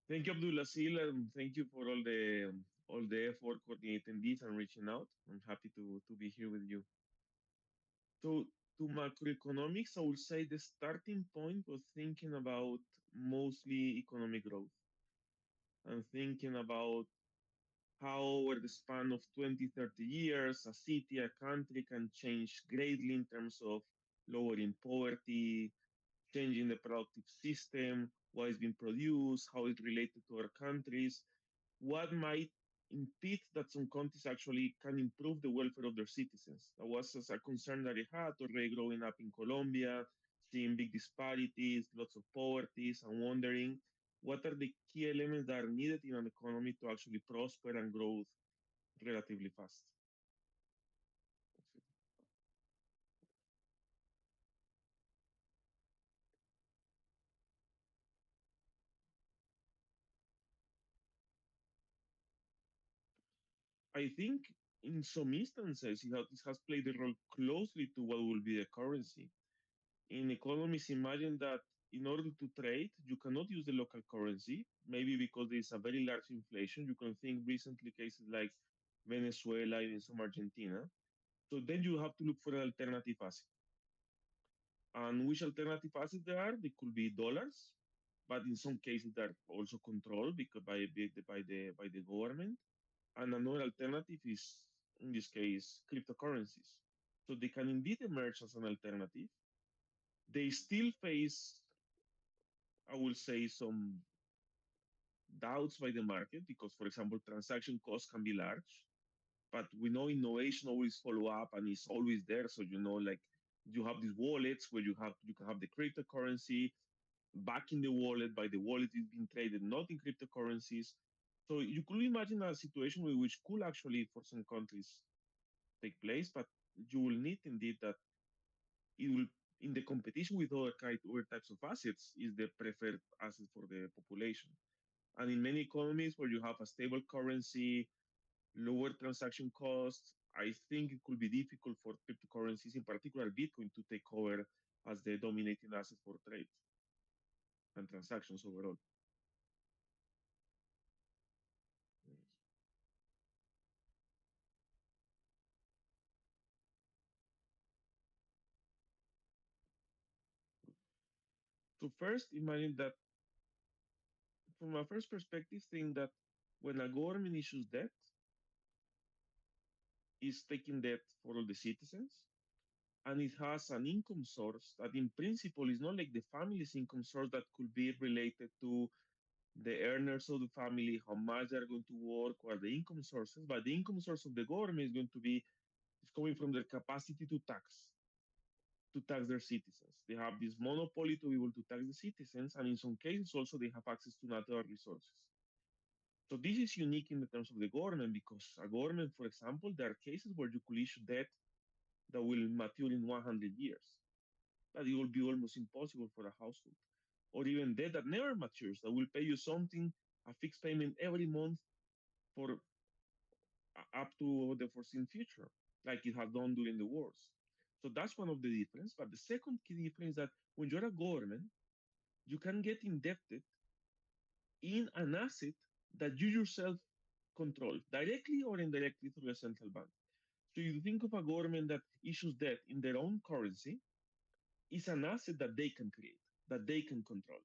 Thank you, Abdulaziz, and thank you for all the effort coordinating this and reaching out. I'm happy to be here with you. So, to macroeconomics, I would say the starting point was thinking about mostly economic growth and thinking about how, over the span of 20, 30 years, a city, a country can change greatly in terms of lowering poverty, changing the productive system, what is being produced, how it's related to other countries, what might impede that some countries actually can improve the welfare of their citizens. That was a concern that I had already growing up in Colombia, seeing big disparities, lots of poverties, and wondering what are the key elements that are needed in an economy to actually prosper and grow relatively fast. I think in some instances it has played a role closely to what will be the currency. In economies, imagine that in order to trade, you cannot use the local currency, maybe because there is a very large inflation. You can think recently cases like Venezuela and some Argentina. So then you have to look for an alternative asset. And which alternative assets there are? They could be dollars, but in some cases they're also controlled because by the government. And another alternative is, in this case, cryptocurrencies. So they can indeed emerge as an alternative. They still face, I will say, some doubts by the market because, for example, transaction costs can be large. But we know innovation always follow up and is always there. So like you have these wallets where you can have the cryptocurrency back in the wallet, by the wallet is being traded not in cryptocurrencies. So you could imagine a situation which could actually, for some countries, take place, but you will need indeed that it will, in the competition with other types of assets, is the preferred asset for the population. And in many economies where you have a stable currency, lower transaction costs, I think it could be difficult for cryptocurrencies, in particular Bitcoin, to take over as the dominating asset for trade and transactions overall. So first, imagine that from a first perspective, think that when a government issues debt, it's taking debt for all the citizens, and it has an income source that in principle is not like the family's income source that could be related to the earners of the family, how much they're going to work, or the income sources, but the income source of the government is going to be is coming from their capacity to tax their citizens. They have this monopoly to be able to tax the citizens, and in some cases also they have access to natural resources. So this is unique in the terms of the government because a government, for example, there are cases where you could issue debt that will mature in 100 years. That it will be almost impossible for a household. Or even debt that never matures, that will pay you something, a fixed payment every month for up to the foreseen future, like it has done during the wars. So that's one of the difference. But the second key difference is that when you're a government, you can get indebted in an asset that you yourself control, directly or indirectly through a central bank. So you think of a government that issues debt in their own currency, is an asset that they can create, that they can control.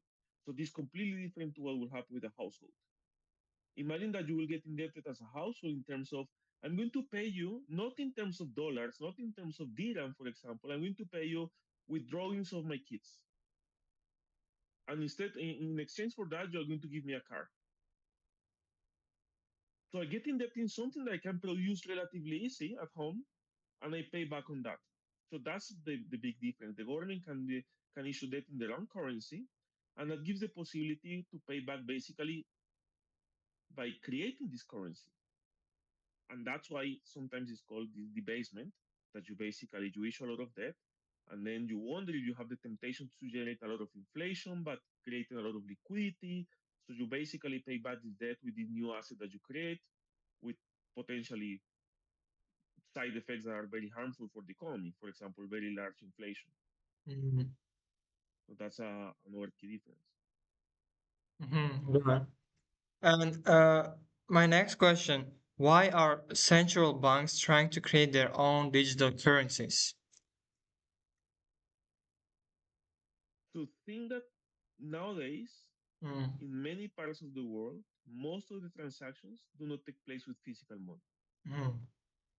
So this is completely different to what will happen with a household. Imagine that you will get indebted as a household in terms of, I'm going to pay you not in terms of dollars, not in terms of dirham, for example, I'm going to pay you with drawings of my kids. And instead, in exchange for that, you're going to give me a car. So I get indebted in something that I can produce relatively easy at home, and I pay back on that. So that's the big difference. The government can issue debt in their own currency, and that gives the possibility to pay back basically by creating this currency. And that's why sometimes it's called the debasement, that you issue a lot of debt, and then you wonder if you have the temptation to generate a lot of inflation, but creating a lot of liquidity. So you basically pay back this debt with the new asset that you create, with potentially side effects that are very harmful for the economy. For example, very large inflation. Mhm. So that's another key difference. Mhm. Yeah. And my next question, why are central banks trying to create their own digital currencies? To think that nowadays, Mm, in many parts of the world, most of the transactions do not take place with physical money. mm,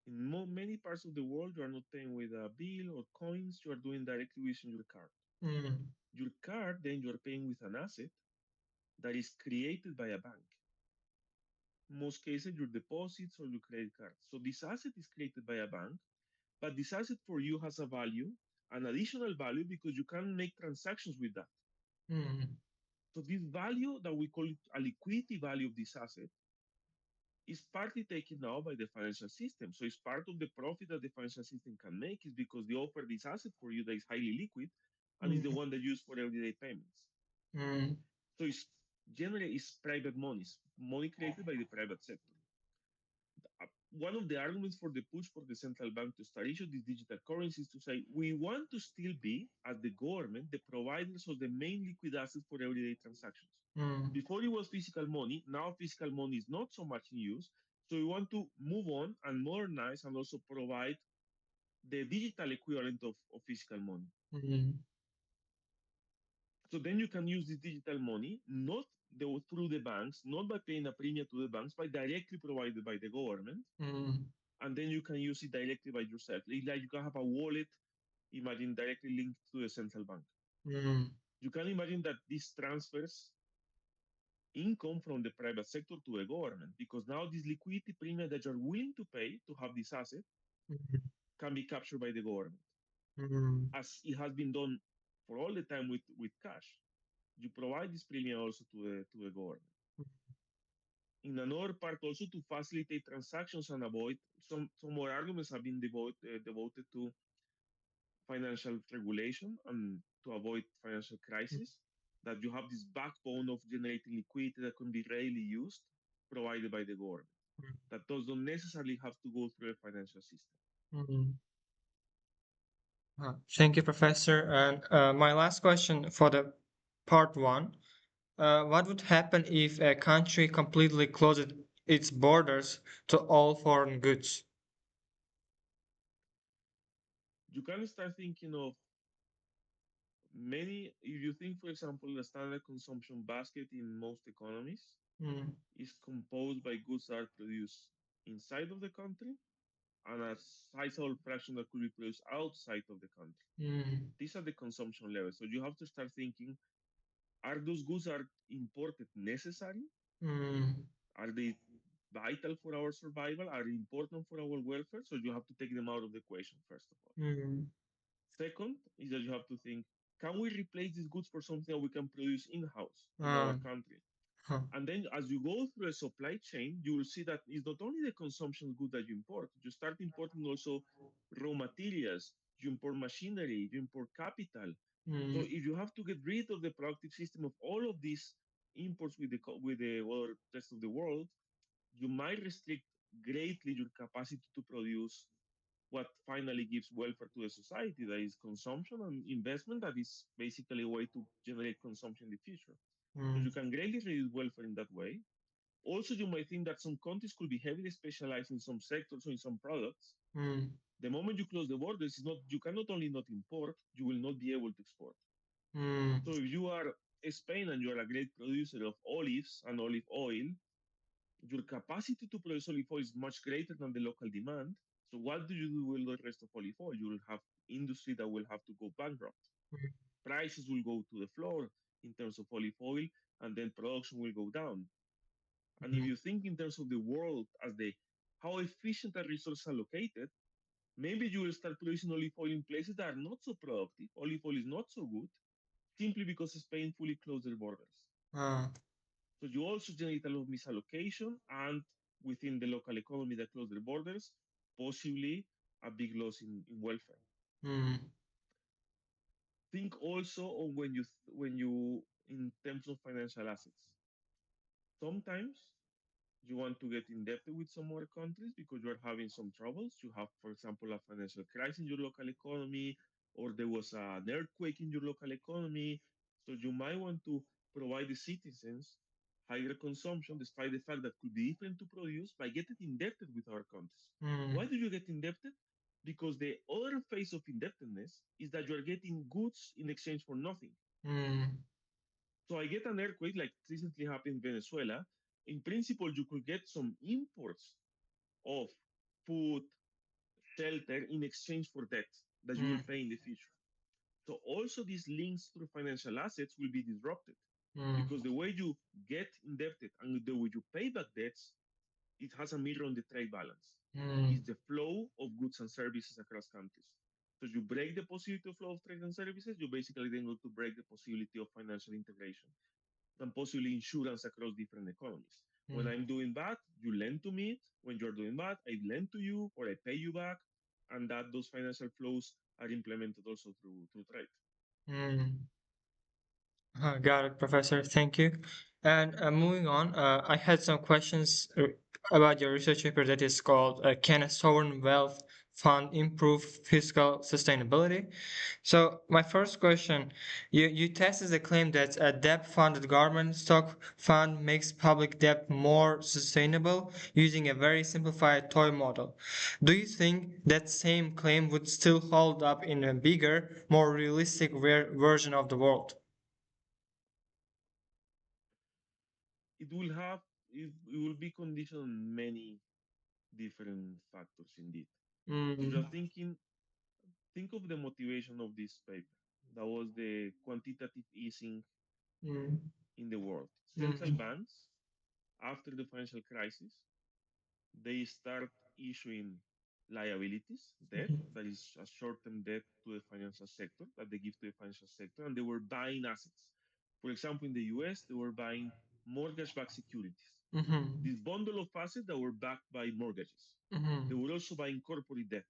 In many parts of the world, you are not paying with a bill or coins, you are doing directly using your card. mm, Your card, then you are paying with an asset that is created by a bank. In most cases, your deposits or your credit cards. So this asset is created by a bank, but this asset for you has a value, an additional value, because you can make transactions with that. mm, So this value that we call it a liquidity value of this asset is partly taken now by the financial system. So it's part of the profit that the financial system can make is because they offer this asset for you that is highly liquid and is the mm, one they use for everyday payments. mm, So it's generally it's private monies, money created by the private sector. One of the arguments for the push for the central bank to start issue these digital currencies to say we want to still be, as the government, the providers of the main liquid assets for everyday transactions. mm, Before it was physical money, now physical money is not so much in use. So we want to move on and modernize and also provide the digital equivalent of physical money. mm, So then you can use this digital money not through the banks, not by paying a premium to the banks, but directly provided by the government. mm, And then you can use it directly by yourself. It's like you can have a wallet, imagine directly linked to the central bank. mm, You can imagine that this transfers income from the private sector to the government because now this liquidity premium that you're willing to pay to have this asset mm, can be captured by the government, mm, as it has been done for all the time with cash. You provide this premium also to the government. In another part, also to facilitate transactions and avoid some more arguments have been devoted to financial regulation and to avoid financial crisis, that you have this backbone of generating liquidity that can be readily used, provided by the government. That those don't necessarily have to go through a financial system. mm. Thank you, Professor. And my last question for the part one, what would happen if a country completely closed its borders to all foreign goods? You can start thinking of many, if you think, for example, the standard consumption basket in most economies Mm, is composed by goods that are produced inside of the country and a sizable fraction that could be produced outside of the country. mm, These are the consumption levels. So you have to start thinking, are those goods are imported necessary? mm, Are they vital for our survival? Are they important for our welfare? So you have to take them out of the equation, first of all. mm, Second is that you have to think, can we replace these goods for something that we can produce in-house in our uh, country? huh, And then as you go through a supply chain, you will see that it's not only the consumption good that you import, you start importing also raw materials, you import machinery, you import capital. So mm, if you have to get rid of the productive system of all of these imports with the other rest of the world, you might restrict greatly your capacity to produce what finally gives welfare to the society, that is consumption and investment, that is basically a way to generate consumption in the future. So you mm, can greatly reduce welfare in that way. Also, you might think that some countries could be heavily specialized in some sectors or in some products. mm, The moment you close the borders, is not you can not only not import, you will not be able to export. mm, So if you are Spain and you are a great producer of olives and olive oil, your capacity to produce olive oil is much greater than the local demand. So what do you do with the rest of olive oil? You will have industry that will have to go bankrupt. Prices will go to the floor in terms of olive oil, and then production will go down. And if mm, you think in terms of the world as the how efficient are resources allocated, maybe you will start producing olive oil in places that are not so productive. Olive oil is not so good, simply because Spain fully closed their borders. uh, So you also generate a lot of misallocation, and within the local economy that close their borders, possibly a big loss in welfare. mm, Think also on when you in terms of financial assets. Sometimes you want to get indebted with some other countries because you're having some troubles. You have, for example, a financial crisis in your local economy, or there was an earthquake in your local economy. So you might want to provide the citizens higher consumption, despite the fact that could be different to produce, by getting indebted with other countries. Why mm, do you get indebted? Because the other phase of indebtedness is that you are getting goods in exchange for nothing. mm, So I get an earthquake like recently happened in Venezuela. In principle, you could get some imports of food, shelter in exchange for debt that you will mm, pay in the future. So also these links to financial assets will be disrupted mm, because the way you get indebted and the way you pay back debts, it has a mirror on the trade balance. Is mm, the flow of goods and services across countries. So you break the possibility of flow of trade and services, you basically then go to break the possibility of financial integration and possibly insurance across different economies. When mm, I'm doing bad, you lend to me. When you're doing bad, I lend to you or I pay you back. And that those financial flows are implemented also through trade. mm. Got it, Professor. Thank you. And moving on, I had some questions about your research paper that is called Can a Sovereign Wealth Fund Improve Fiscal Sustainability? So, my first question, you tested the claim that a debt-funded government stock fund makes public debt more sustainable using a very simplified toy model. Do you think that same claim would still hold up in a bigger, more realistic version of the world? It will be conditioned on many different factors indeed. If you're Mm, thinking, think of the motivation of this paper. That was the quantitative easing mm, in the world. Central mm, banks, after the financial crisis, they start issuing liabilities, debt, mhm, that is a short-term debt to the financial sector that they give to the financial sector, and they were buying assets. For example, in the US, they were buying mortgage-backed securities. mhm, This bundle of assets that were backed by mortgages. They mhm, were also buying corporate debt.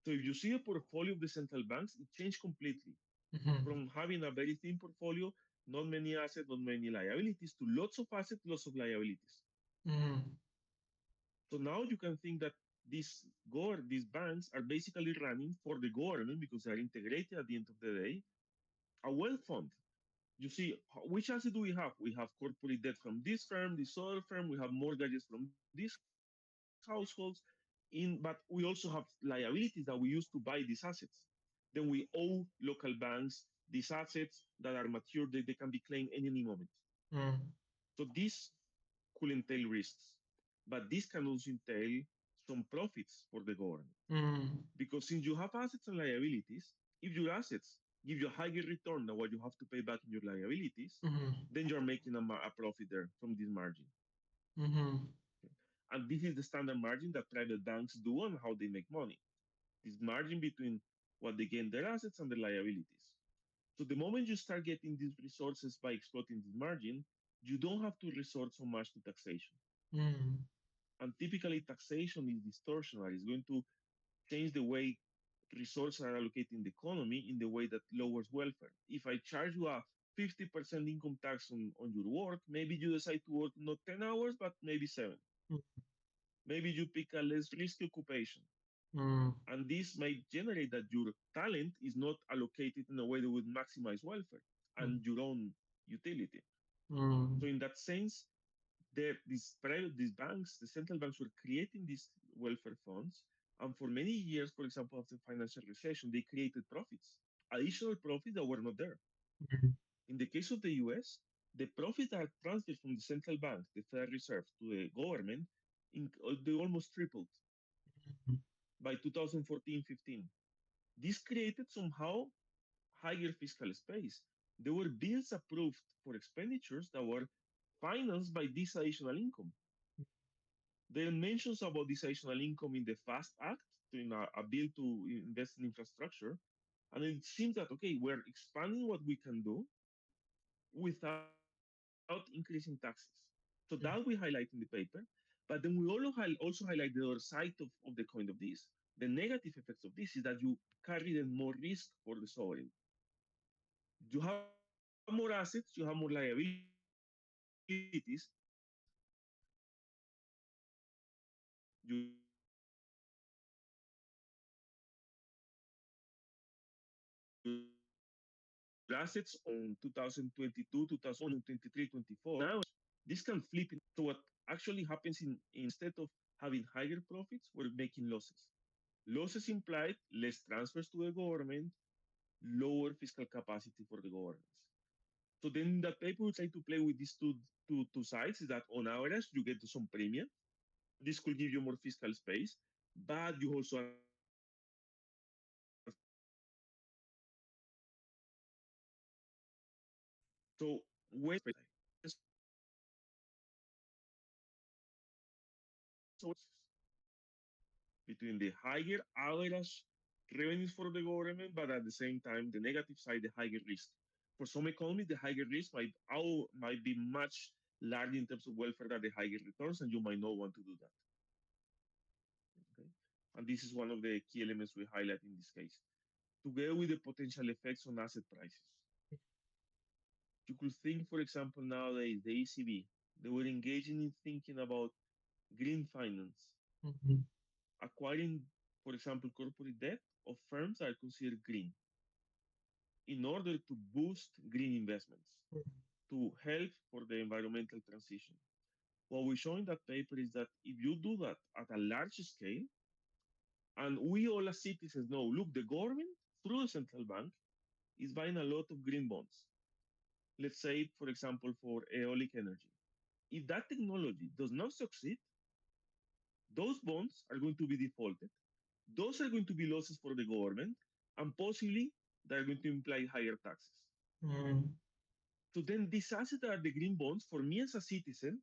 So if you see a portfolio of the central banks, it changed completely mhm, from having a very thin portfolio, not many assets, not many liabilities, to lots of assets, lots of liabilities. mhm, So now you can think that these banks are basically running for the government because they are integrated at the end of the day, a wealth fund. You see, which asset do we have? We have corporate debt from this firm, this other firm. We have mortgages from these households. But we also have liabilities that we use to buy these assets. Then we owe local banks these assets that are mature. They can be claimed any moment. mm, So this could entail risks, but this can also entail some profits for the government. mm, Because since you have assets and liabilities, if your assets give you a higher return than what you have to pay back in your liabilities, mhm, then you're making a profit there from this margin. mhm, And this is the standard margin that private banks do and how they make money. This margin between what they gain their assets and their liabilities. So the moment you start getting these resources by exploiting this margin, you don't have to resort so much to taxation. mm, And typically taxation is distortionary. It's going to change the way resources are allocated in the economy in the way that lowers welfare. If I charge you a 50% income tax on your work, maybe you decide to work not 10 hours, but maybe 7. mm, Maybe you pick a less risky occupation. mm, And this might generate that your talent is not allocated in a way that would maximize welfare and your own utility. So mm, in that sense, these banks, the central banks were creating these welfare funds. And for many years, for example, after the financial recession, they created profits, additional profits that were not there. mm, In the case of the US, the profits that are transferred from the central bank, the Federal Reserve, to the government, they almost tripled by 2014-15. This created somehow higher fiscal space. There were bills approved for expenditures that were financed by this additional income. There are mentions about this additional income in the FAST Act, in a bill to invest in infrastructure. And it seems that, okay, we're expanding what we can do without increasing taxes. So that we highlight in the paper. But then we also highlight the other side of the coin of this. The negative effects of this is that you carry then more risk for the sovereign. You have more assets, you have more liabilities, but you also have more risk. Your assets on 2022, 2023, 2024, now it's 100% risk. This can flip it. So what actually happens instead of having higher profits, we're making losses. Losses implied less transfers to the government, lower fiscal capacity for the governments. So then the paper we try to play with these two sides is that on average you get some premium. This could give you more fiscal space, but you also are facing some losses. So when you have this between the higher average revenues for the government, but at the same time, the negative side, the higher risk. For some economies, the higher risk might be much larger in terms of welfare than the higher returns, and you might not want to do that. Okay? And this is one of the key elements we highlight in this case. Together with the potential effects on asset prices. You could think, for example, nowadays, the ECB, they were engaging in thinking about green finance, Mhm. acquiring, for example, corporate debt of firms that are considered green in order to boost green investments, to help for the environmental transition. What we show in that paper is that if you do that at a large scale, and we all as citizens know, look, the government through the central bank is buying a lot of green bonds. Let's say, for example, for aeolic energy. If that technology does not succeed, those bonds are going to be defaulted. Those are going to be losses for the government, and possibly they're going to imply higher taxes. Mm, So then these assets that are the green bonds, for me as a citizen,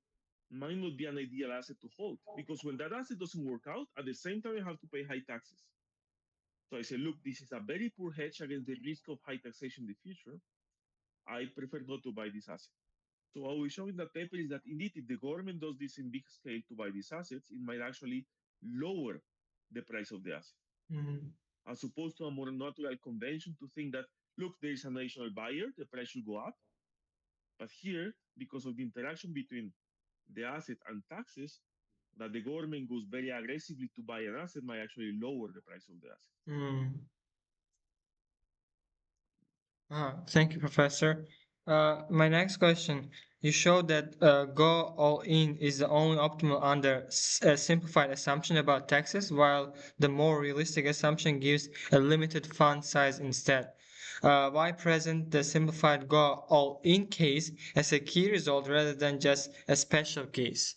might not be an ideal asset to hold because when that asset doesn't work out, at the same time, you have to pay high taxes. So I say, look, this is a very poor hedge against the risk of high taxation in the future. I prefer not to buy this asset. So what we show in that paper is that indeed, if the government does this in big scale to buy these assets, it might actually lower the price of the asset, mm, as opposed to a more natural convention to think that, look, there is a national buyer, the price should go up. But here, because of the interaction between the asset and taxes, that the government goes very aggressively to buy an asset might actually lower the price of the asset. mm. Thank you, Professor. My next question. You showed that go all in is the only optimal under a simplified assumption about taxes, while the more realistic assumption gives a limited fund size instead. Why present the simplified go all in case as a key result rather than just a special case?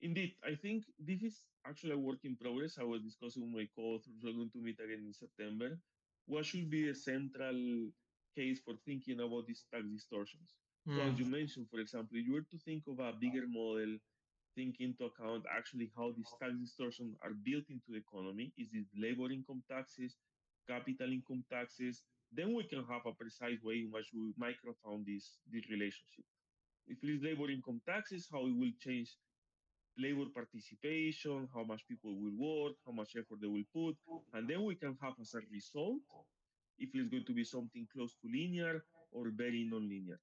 Indeed, I think this is actually a work in progress. I was discussing with my co-authors. We're going to meet again in September. What should be the central case for thinking about these tax distortions? So, as you Mm, mentioned, for example, if you were to think of a bigger model, think into account actually how these tax distortions are built into the economy. Is it labor income taxes, capital income taxes? Then we can have a precise way in which we microfound this relationship. If it is labor income taxes, how it will change labor participation, how much people will work, how much effort they will put, and then we can have as a result if it's going to be something close to linear or very non-linear,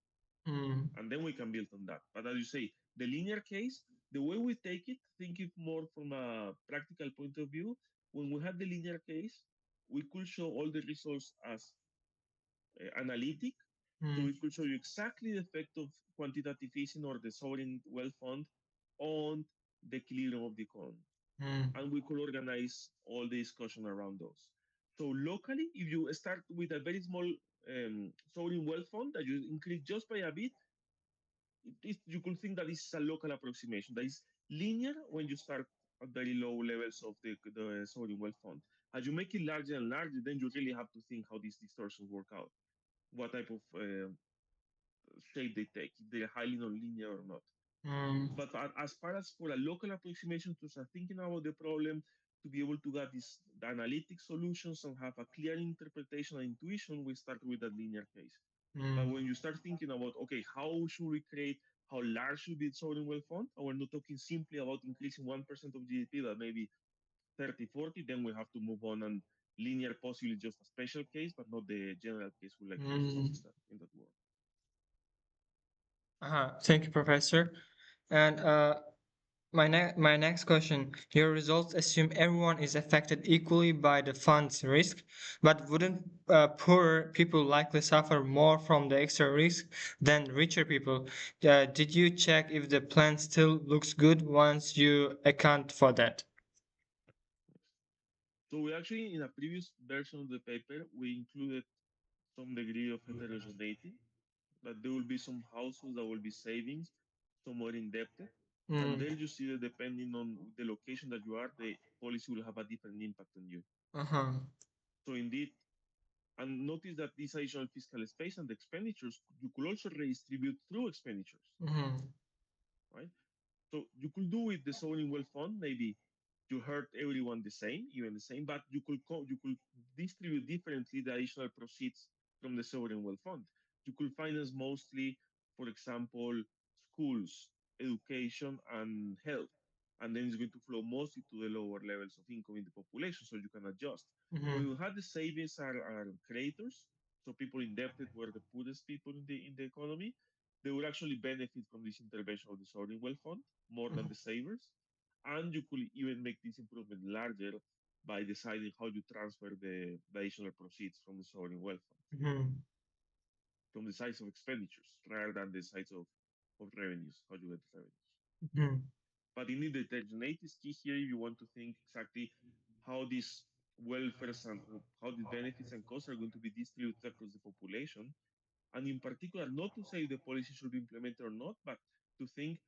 mm, and then we can build on that. But as you say, the linear case, the way we take it, think it more from a practical point of view. When we had the linear case, we could show all the results as analytic. So mm, we could show you exactly the effect of quantitative easing or the sovereign wealth fund on the equilibrium of the economy. mm, And we could organize all the discussion around those. So locally, if you start with a very small sovereign wealth fund that you increase just by a bit, you could think that this is a local approximation that is linear when you start at very low levels of the sovereign wealth fund. As you make it larger and larger, then you really have to think how these distortions work out, what type of shape they take, if they're highly nonlinear or not. mm, But as far as for a local approximation to start thinking about the problem, to be able to get these analytic solutions and have a clear interpretation and intuition, we start with that linear case. But mm, when you start thinking about, okay, how should we create, how large should be the sovereign wealth fund? And we're not talking simply about increasing 1% of GDP, but maybe 30, 40, then we have to move on and linear possibly just a special case, but not the general case we like to discuss mm. in that world. Thank you, Professor. And My next question. Your results assume everyone is affected equally by the fund's risk, but wouldn't poorer people likely suffer more from the extra risk than richer people? Did you check if the plan still looks good once you account for that? So we actually, in a previous version of the paper, we included some degree of heterogeneity, that there will be some households that will be savings, some are indebted. And Mm, there you see that depending on the location that you are, the policy will have a different impact on you. uh-huh. So indeed, and notice that this additional fiscal space and the expenditures, you could also redistribute through expenditures, Mm-hmm. right? So you could do with the sovereign wealth fund, maybe you hurt everyone the same, even the same, but you could distribute differently the additional proceeds from the sovereign wealth fund. You could finance mostly, for example, schools, education, and health, and then it's going to flow mostly to the lower levels of income in the population, so you can adjust. When Mm-hmm. you had the savings are creators, so people indebted were the poorest people in the economy, they would actually benefit from this intervention of the sovereign wealth fund more than the savers, and you could even make this improvement larger by deciding how you transfer the additional proceeds from the sovereign wealth fund, Mm-hmm. from the size of expenditures rather than the size of revenues, how you get the revenues. Mm-hmm. But indeed, the heterogeneity is key here if you want to think exactly how these welfare and how these benefits and costs are going to be distributed across the population. And in particular, not to say the policy should be implemented or not, but to think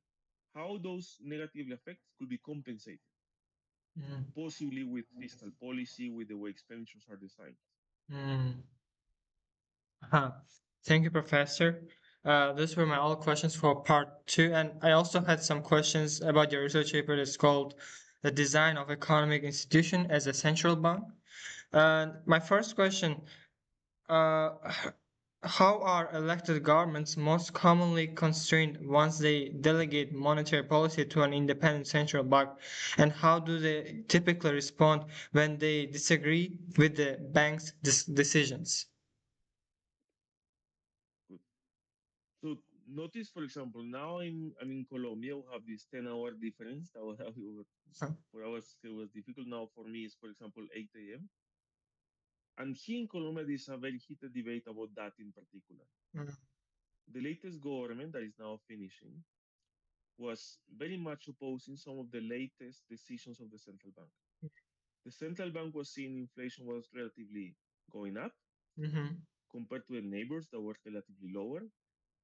how those negative effects could be compensated, Mm-hmm. possibly with fiscal policy, with the way expenditures are designed. Mm-hmm. Huh. Thank you, Professor. Those were my all questions for part two, and I also had some questions about your research paper that's called "The Design of Economic Institution as a Central Bank." And my first question: How are elected governments most commonly constrained once they delegate monetary policy to an independent central bank, and how do they typically respond when they disagree with the bank's decisions? Good. So notice, for example, now I'm in Colombia, we have this 10-hour difference. That was how we were, for us it was difficult. Now for me, it's for example 8 a.m. And here in Colombia, there's a very heated debate about that in particular. Mm, The latest government that is now finishing was very much opposing some of the latest decisions of the central bank. The central bank was seeing inflation was relatively going up mhm, compared to the neighbors that were relatively lower,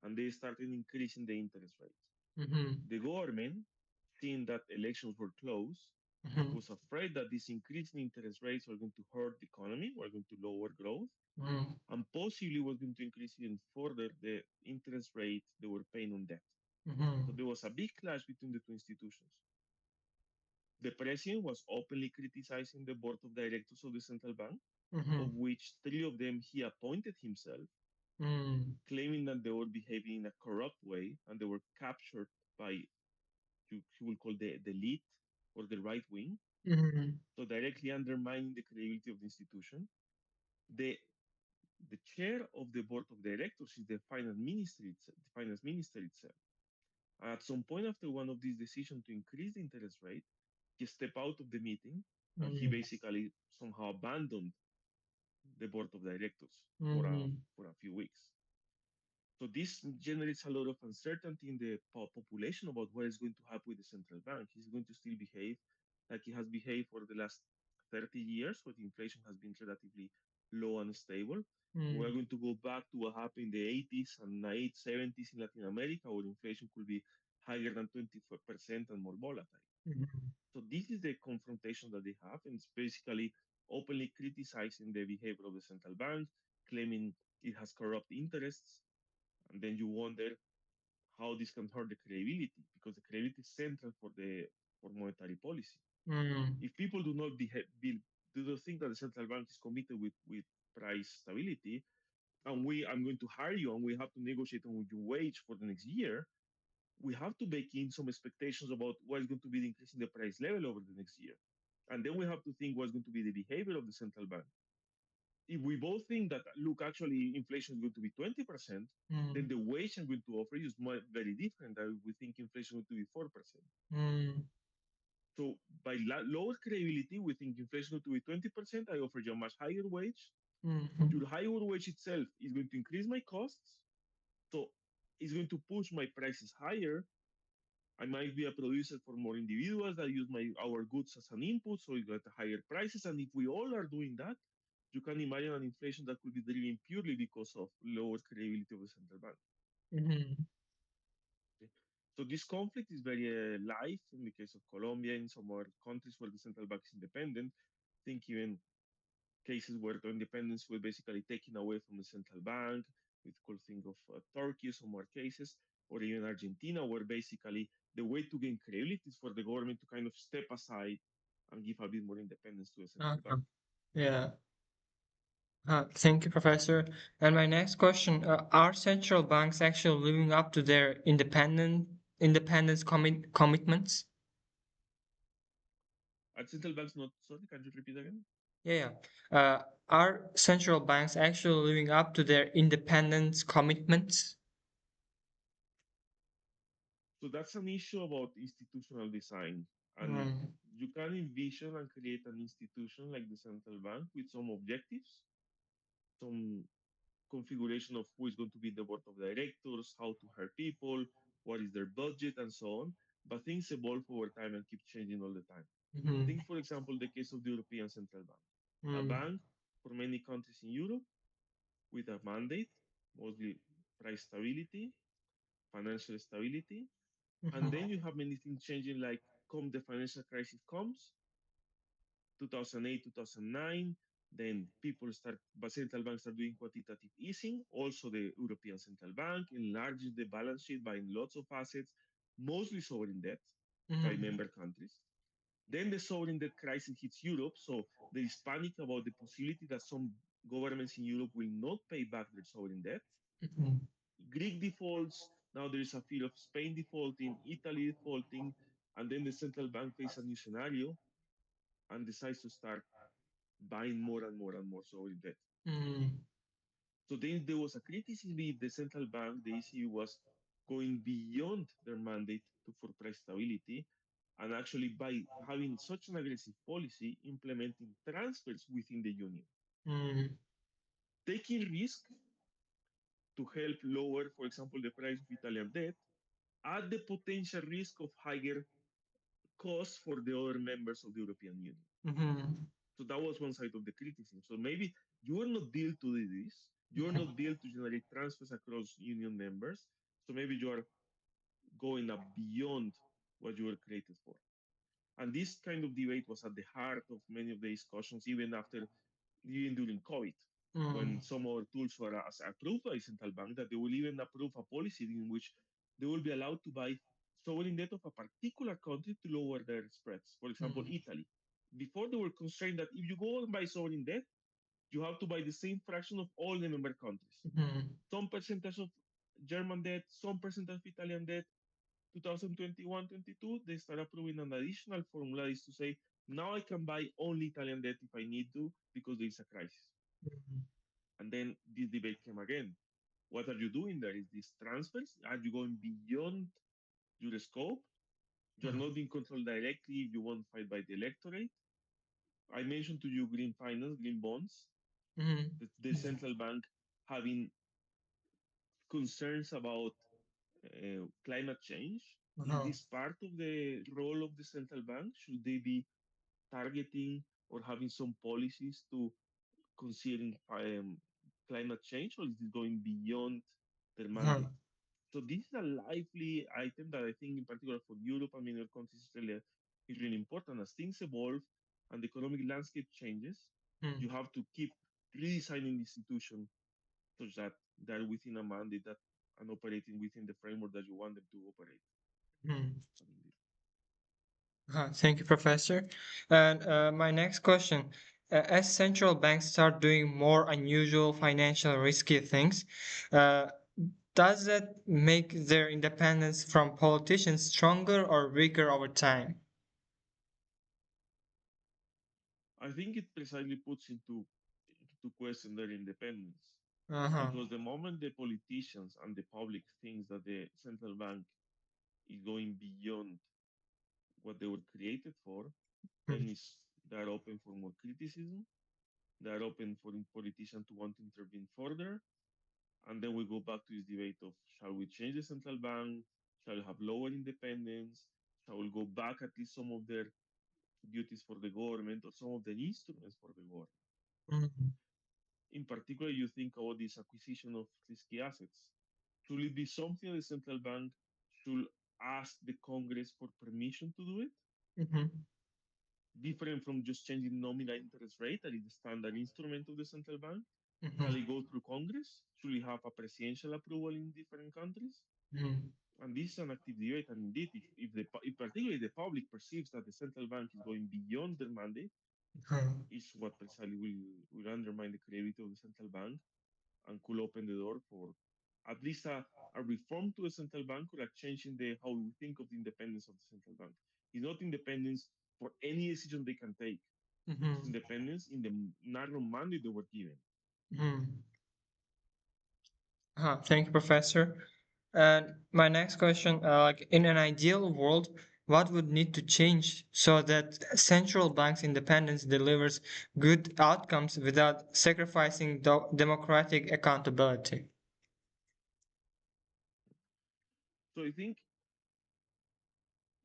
and they started increasing the interest rate. mhm, The government, seeing that elections were close, mhm, was afraid that these increasing interest rates were going to hurt the economy, were going to lower growth, mhm, and possibly was going to increase even further the interest rate they were paying on debt. So mhm, there was a big clash between the two institutions. The president was openly criticizing the board of directors of the central bank, of mhm, which three of them he appointed himself, mhm, claiming that they were behaving in a corrupt way and they were captured by, he will call the elite or the right wing, mhm, so directly undermining the credibility of the institution. The the chair of the board of directors is the finance minister itself. At some point after one of these decisions to increase the interest rate, he stepped out of the meeting and he mhm, basically somehow abandoned the board of directors mhm, for a few weeks. So this generates a lot of uncertainty in the population about what is going to happen with the central bank. Is it going to still behave like it has behaved for the last 30 years, where the inflation has been relatively low and stable? Or we're mhm, going to go back to what happened in the 80s and 70s in Latin America, where inflation could be higher than 20% and more volatile. mhm, So this is the confrontation that they have, and it's basically openly criticizing the behavior of the central bank, claiming it has corrupt interests, and then you wonder how this can hurt the credibility, because the credibility is central for monetary policy. mhm, If people do not think that the central bank is committed with price stability, and I'm going to hire you, and we have to negotiate on your wage for the next year, we have to bake in some expectations about what is going to be the increase in the price level over the next year. And then we have to think what's going to be the behavior of the central bank. if we both think that, look, actually inflation is going to be 20%, then mm, the wage I'm going to offer you is very different. We think inflation is going to be 4%. mm, So by lower credibility, we think inflation is going to be 20%. I offer you a much higher wage. mhm, Your higher wage itself is going to increase my costs. So it's going to push my prices higher. I might be a producer for more individuals that use our goods as an input, so you get higher prices. And if we all are doing that, you can imagine an inflation that could be driven purely because of lower credibility of the central bank. mhm, Okay? So this conflict is very live in the case of Colombia, in some other countries where the central bank is independent. Think even cases where the independence was basically taken away from the central bank. We could think of Turkey, some more cases, or even Argentina, where basically the way to gain credibility is for the government to kind of step aside and give a bit more independence to the central uh-huh. bank. Yeah. Thank you, Professor. And my next question, are central banks actually living up to their independence commitments? Are central banks not, sorry, can you repeat again? Yeah, yeah. Are central banks actually living up to their independence commitments? So that's an issue about institutional design. And Mm, you can envision and create an institution like the central bank with some objectives, some configuration of who is going to be the board of directors, how to hire people, what is their budget, and so on. But things evolve over time and keep changing all the time. mhm, Think, for example, the case of the European Central Bank, a mm, bank for many countries in Europe with a mandate, mostly price stability, financial stability. And then mhm, you have many things changing, like come the financial crisis comes, 2008, 2009, then people start, but central banks are doing quantitative easing. Also, the European Central Bank enlarges the balance sheet, buying lots of assets, mostly sovereign debt by mhm, member countries. Then the sovereign debt crisis hits Europe, so there is panic about the possibility that some governments in Europe will not pay back their sovereign debt. mhm, Greek defaults, now there is a fear of Spain defaulting, Italy defaulting, and then the central bank faces a new scenario and decides to start buying more and more and more sovereign debt. mm, So then there was a criticism if the central bank, the ECB, was going beyond their mandate for price stability, and actually by having such an aggressive policy, implementing transfers within the union, mm, taking risk to help lower, for example, the price of Italian debt at the potential risk of higher costs for the other members of the European Union. mhm, So that was one side of the criticism. So maybe you are not built to do this. You are mhm, not built to generate transfers across union members. So maybe you are going up beyond what you were created for. And this kind of debate was at the heart of many of the discussions, even during COVID, when mm, some of our tools were approved by central bank, that they will even approve a policy in which they will be allowed to buy sovereign debt of a particular country to lower their spreads. For example, mm, Italy. Before they were constrained that if you go and buy sovereign debt, you have to buy the same fraction of all the member countries. mhm, Some percentage of German debt, some percentage of Italian debt. 2021-22, they start approving an additional formula is to say, now I can buy only Italian debt if I need to because there is a crisis. mhm, And then this debate came again. What are you doing there? Is these transfers? Are you going beyond your scope? You're mhm, not being controlled directly if you want to fight by the electorate. I mentioned to you green finance, green bonds, mhm, the yeah, central bank having concerns about climate change. Is uh-huh, this part of the role of the central bank? Should they be targeting or having some policies to considering climate change, or is it going beyond their uh-huh, mandate? So this is a lively item that I think, in particular for Europe and many other countries, is really important. As things evolve and the economic landscape changes, you mm, have to keep redesigning the institution such that they're within a mandate that and operating within the framework that you want them to operate. mm. Thank you, Professor. And my next question, as central banks start doing more unusual financial risky things, uh, does that make their independence from politicians stronger or weaker over time? I think it precisely puts into to question their independence. Uh-huh. Because the moment the politicians and the public thinks that the central bank is going beyond what they were created for, then they're open for more criticism. They're open for politicians to want to intervene further. And then we go back to this debate of shall we change the central bank? Shall we have lower independence? Shall we go back at least some of their duties for the government or some of the instruments for the government? Mhm. In particular, you think about this acquisition of risky assets. Should it be something the central bank should ask the Congress for permission to do it? Mhm. Different from just changing nominal interest rate, that is the standard instrument of the central bank. Shall Mhm. it go through Congress? Should it have a presidential approval in different countries? Mhm. And this is an active debate. And indeed, if particularly the public perceives that the central bank is going beyond their mandate, Uh-huh. is what precisely will undermine the credibility of the central bank and could open the door for at least a reform to the central bank or a change in the how we think of the independence of the central bank. It's not independence for any decision they can take. It's Mhm. independence in the narrow mandate they were given. Mhm. Thank you, Professor. And my next question, like in an ideal world, what would need to change so that central bank's independence delivers good outcomes without sacrificing democratic accountability? So I think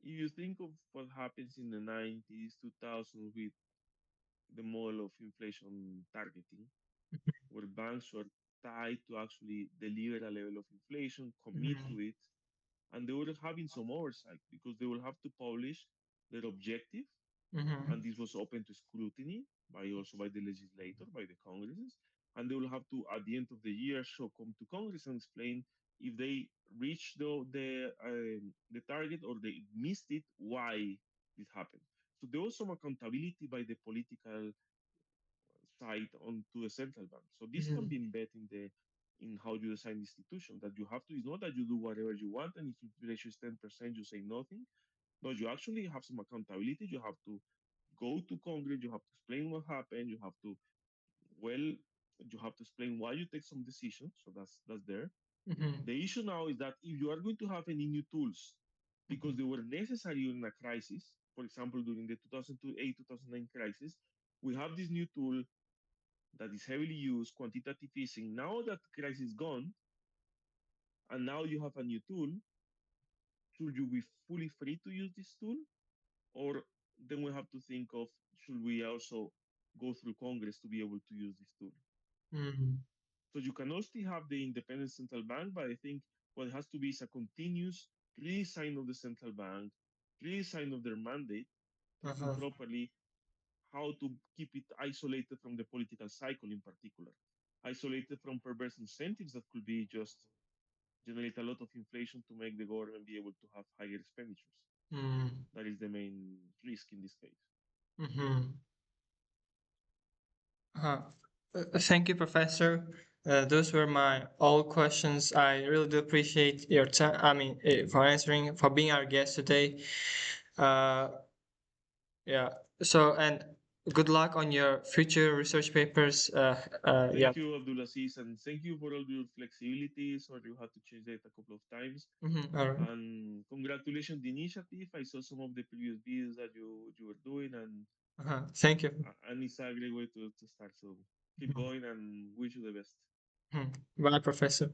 if you think of what happens in the 90s, 2000s with the model of inflation targeting, where banks were tied to actually deliver a level of inflation, commit to Mhm. it, and they were having some oversight because they will have to publish their objective, and Mhm. this was open to scrutiny by also by the legislator, by the congresses, and they will have to at the end of the year show come to Congress and explain if they reached the target or they missed it, why this happened. So there was some accountability by the political side onto the central bank. So this can be Mhm. embedded in how you design the institution. That you have to. It's not that you do whatever you want, and if inflation is 10%, you say nothing. No, you actually have some accountability. You have to go to Congress. You have to explain what happened. You have to well, you have to explain why you take some decisions. So that's there. Mhm. The issue now is that if you are going to have any new tools, because Mhm. they were necessary during a crisis, for example, during the 2008 2009 crisis, we have this new tool that is heavily used, quantitative easing. Now that crisis is gone, and now you have a new tool, should you be fully free to use this tool? Or then we have to think of should we also go through Congress to be able to use this tool? Mhm. So you can also have the independent central bank, but I think what has to be is a continuous redesign of the central bank, redesign of their mandate to think Uh-huh. properly how to keep it isolated from the political cycle in particular, isolated from perverse incentives that could be just generate a lot of inflation to make the government be able to have higher expenditures. Mhm. That is the main risk in this case. Mhm. Uh-huh. Thank you, Professor. Those were my all questions. I really do appreciate your time. I mean, for answering, for being our guest today. Uh, yeah. So, and good luck on your future research papers. Yeah. Thank you, Abdulaziz, and thank you for all your flexibility. Sorry you had to change it a couple of times. All right. And congratulations the initiative. I saw some of the previous videos that you were doing, and Thank you. it's a great way to start. So keep Mhm. going and wish you the best. Bye, Professor.